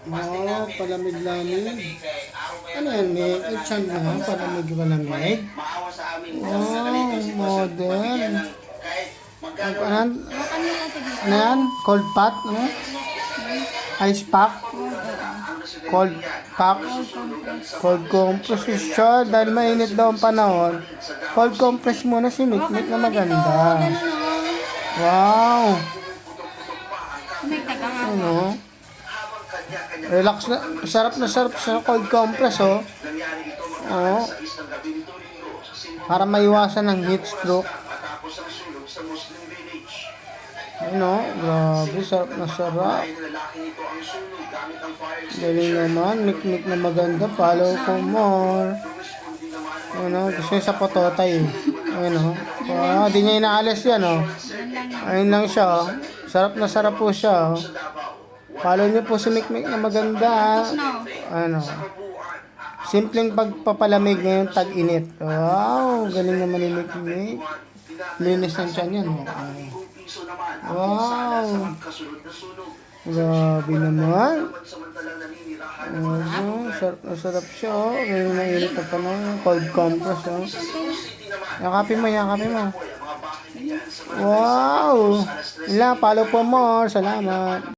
Oh, palamig-lamig. Ano yan, Nick? Ay, tiyan na, palamig-palamig. Wow, modern. Ano, Hawakan mo kasi dito. ano yan? Cold pot? Ano? Ice pack? Cold, oo. Cold pack? Cold compress. Cold compress siya. Dahil mainit daw ang panahon. Cold compress muna si Hawakan Mikmik na mo dito. maganda. Ganun o. Wow. May tagahawak. Ano? Relax na. Sarap na sarap sa cold compress, oh. Oh. Para maiwasan ng heat stroke. Ano? Grabe, sarap na sarap. Galing naman. Mikmik na maganda. Follow for more. Ano? Gusto niya sa pototay. Ano? Ah, di niya inaalis yan, oh. Yan lang yan. Ayun lang siya, oh. Sarap na sarap po siya, oh. Follow niyo po si Mikmik na maganda. No. Ano? Simpleng pagpapalamig ngayon tag-init. Wow, galing naman ni Mikmik. Linis ng tiyan yan, oh. Wow. Grabe naman. Sarap na sarap siya, oh. Ngayon na init na pa na. Cold compress, oh. Yakapin mo, yakapin mo. Wow. Ilang, follow po more. Salamat.